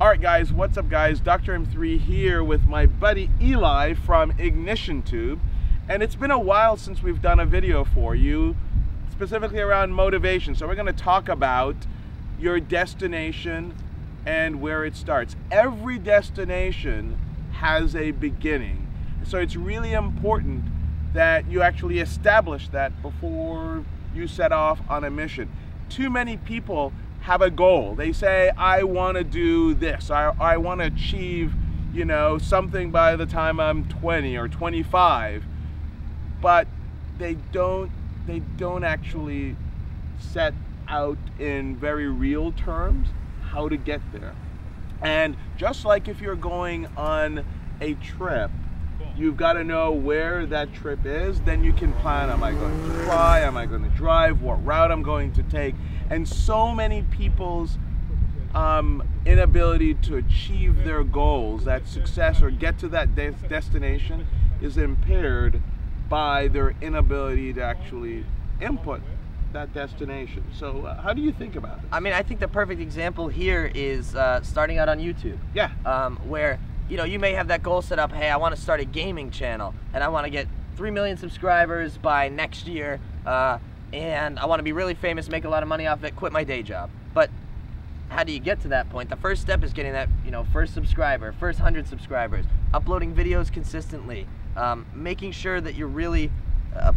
Alright guys, what's up guys? Dr. M3 here with my buddy Eli from Ignition Tube. And it's been a while since we've done a video for you, specifically around motivation. So we're going to talk about your destination and where it starts. Every destination has a beginning. So it's really important that you actually establish that before you set off on a mission. Too many people have a goal. They say, I want to do this. I want to achieve, you know, something by the time I'm 20 or 25. But they don't actually set out in very real terms how to get there. And just like if you're going on a trip, you've got to know where that trip is. Then you can plan, am I going to fly? Am I going to drive? What route I'm going to take? And so many people's inability to achieve their goals, that success or get to that destination, is impaired by their inability to actually input that destination. So how do you think about it? I mean, I think the perfect example here is starting out on YouTube. Yeah. Where, you know, you may have that goal set up, hey, I want to start a gaming channel and I want to get 3 million subscribers by next year. And I want to be really famous, make a lot of money off it, quit my day job. But how do you get to that point? The first step is getting that, you know, first subscriber, first 100 subscribers, uploading videos consistently, making sure that you're really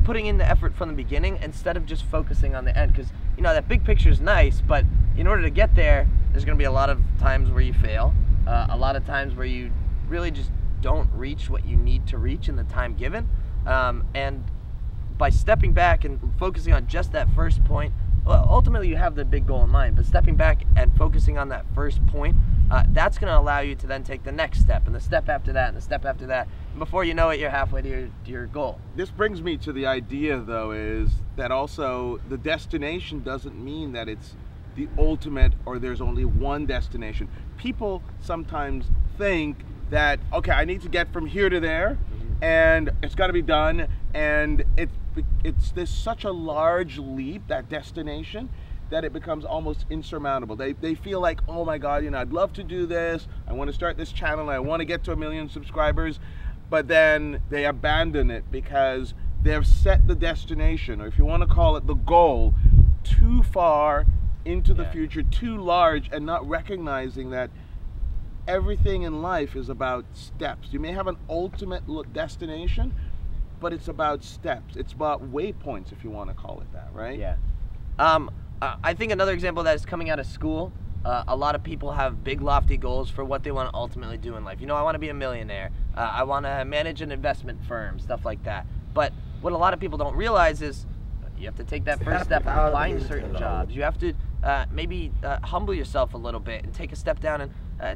putting in the effort from the beginning instead of just focusing on the end. Because, you know, that big picture is nice, but in order to get there, there's going to be a lot of times where you fail, a lot of times where you really just don't reach what you need to reach in the time given. And by stepping back and focusing on just that first point, well, ultimately you have the big goal in mind, but stepping back and focusing on that first point, that's going to allow you to then take the next step, and the step after that, and the step after that. And before you know it, you're halfway to your goal. This brings me to the idea, though, is that also the destination doesn't mean that it's the ultimate or there's only one destination. People sometimes think that, okay, I need to get from here to there, and it's got to be done, and there's such a large leap, that destination, that it becomes almost insurmountable. They feel like, oh my God, you know, I'd love to do this, I want to start this channel, I want to get to 1 million subscribers, but then they abandon it because they've set the destination, or if you want to call it the goal, too far into the future, too large, and not recognizing that everything in life is about steps. You may have an ultimate destination, but it's about steps. It's about waypoints, if you want to call it that, right? Yeah. I think another example of that is coming out of school. A lot of people have big, lofty goals for what they want to ultimately do in life. You know, I want to be a millionaire. I want to manage an investment firm, stuff like that. But what a lot of people don't realize is you have to take that first step of applying to certain jobs. You have to maybe humble yourself a little bit and take a step down and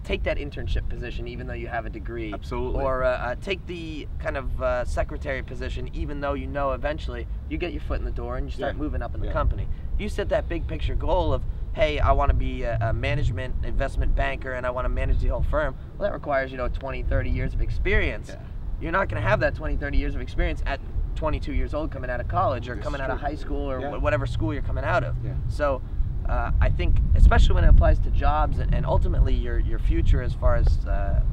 take that internship position even though you have a degree. Absolutely. Or take the kind of secretary position even though you know eventually you get your foot in the door and you start moving up in the company. If you set that big picture goal of, hey, I want to be a management investment banker and I want to manage the whole firm, well, that requires, you know, 20, 30 years of experience. Yeah. You're not going to have that 20, 30 years of experience at 22 years old coming out of college or coming out of high school or whatever school you're coming out of. Yeah. So I think, especially when it applies to jobs and ultimately your future as far as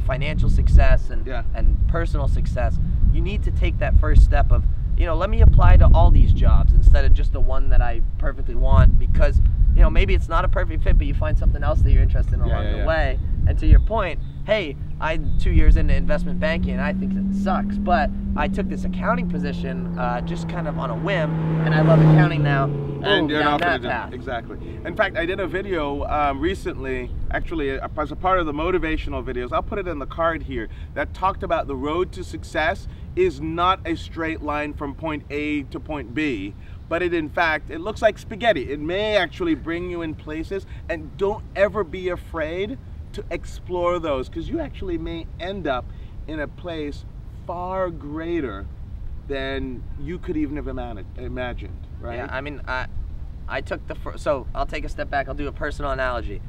financial success and personal success, you need to take that first step of, you know, let me apply to all these jobs instead of just the one that I perfectly want, because, you know, maybe it's not a perfect fit, but you find something else that you're interested in along the way. And to your point, hey, I'm 2 years into investment banking and I think it sucks, but I took this accounting position just kind of on a whim, and I love accounting now. And you're not going to do it. Exactly. In fact, I did a video recently, actually as a part of the motivational videos, I'll put it in the card here, that talked about the road to success is not a straight line from point A to point B, but in fact, it looks like spaghetti. It may actually bring you in places, and don't ever be afraid to explore those, because you actually may end up in a place far greater than you could even have imagined, right? Yeah, I mean, I took so I'll take a step back, I'll do a personal analogy.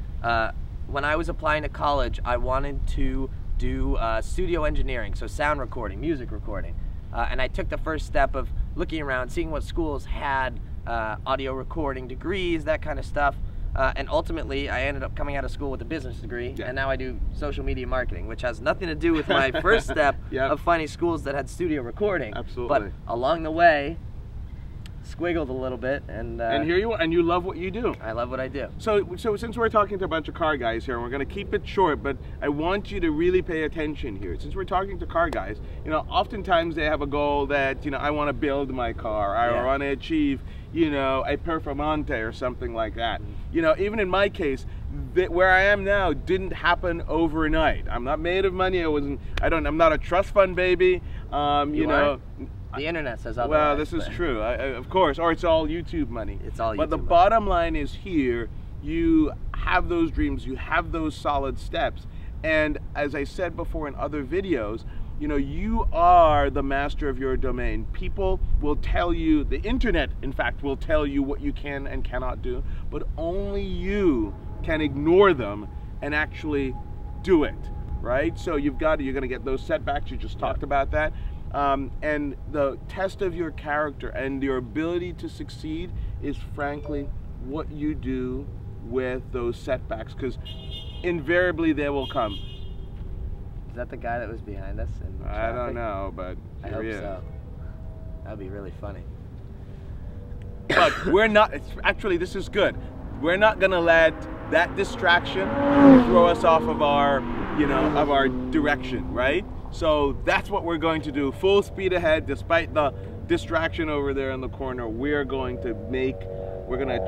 When I was applying to college, I wanted to do studio engineering, so sound recording, music recording. And I took the first step of looking around, seeing what schools had audio recording degrees, that kind of stuff. And ultimately, I ended up coming out of school with a business degree, and now I do social media marketing, which has nothing to do with my first step of finding schools that had studio recording. Absolutely. But along the way, squiggled a little bit, and here you are, and you love what you do. I love what I do. So since we're talking to a bunch of car guys here, and we're going to keep it short, but I want you to really pay attention here. Since we're talking to car guys, you know, oftentimes they have a goal that, you know, I want to build my car, I want to achieve, you know, a Performante or something like that. You know, even in my case, where I am now didn't happen overnight. I'm not made of money. I'm not a trust fund baby. You know. The internet says otherwise. Well, this is true, of course, or it's all YouTube money. It's all YouTube But the bottom line is here, you have those dreams, you have those solid steps. And as I said before in other videos, you know, you are the master of your domain. People will tell you, the internet, in fact, will tell you what you can and cannot do, but only you can ignore them and actually do it, right? So you're gonna get those setbacks, you just talked about that. And the test of your character and your ability to succeed is frankly what you do with those setbacks, because invariably they will come. Is that the guy that was behind us? I don't know, but I hope so. That'd be really funny. But we're not, actually this is good. We're not gonna let that distraction throw us off of our, you know, of our direction, right? So that's what we're going to do. Full speed ahead, despite the distraction over there in the corner. We're going to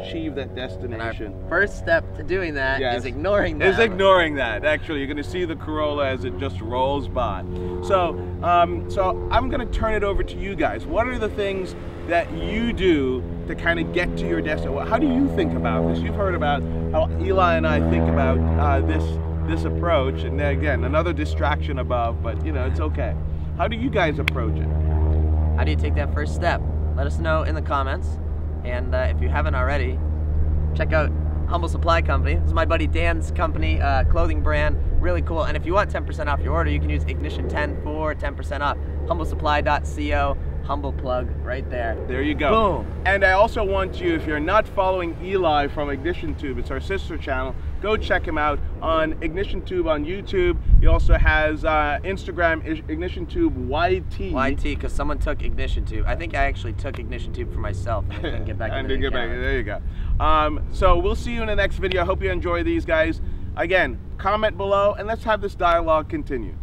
achieve that destination. And our first step to doing that is ignoring that. Is ignoring that. Actually, you're going to see the Corolla as it just rolls by. So, so I'm going to turn it over to you guys. What are the things that you do to kind of get to your destination? How do you think about this? You've heard about how Eli and I think about this approach, and again, another distraction above, but you know, it's okay. How do you guys approach it? How do you take that first step? Let us know in the comments, and if you haven't already, check out Humble Supply Company. This is my buddy Dan's company, clothing brand, really cool. And if you want 10% off your order, you can use Ignition10 for 10% off. HumbleSupply.co. Humble plug right there. There you go. Boom. And I also want you, if you're not following Eli from Ignition Tube, it's our sister channel, go check him out on Ignition Tube on YouTube. He also has Instagram, Ignition Tube YT. YT, because someone took Ignition Tube. I think I actually took Ignition Tube for myself and I couldn't get back into the account. There you go. So we'll see you in the next video. I hope you enjoy these guys. Again, comment below and let's have this dialogue continue.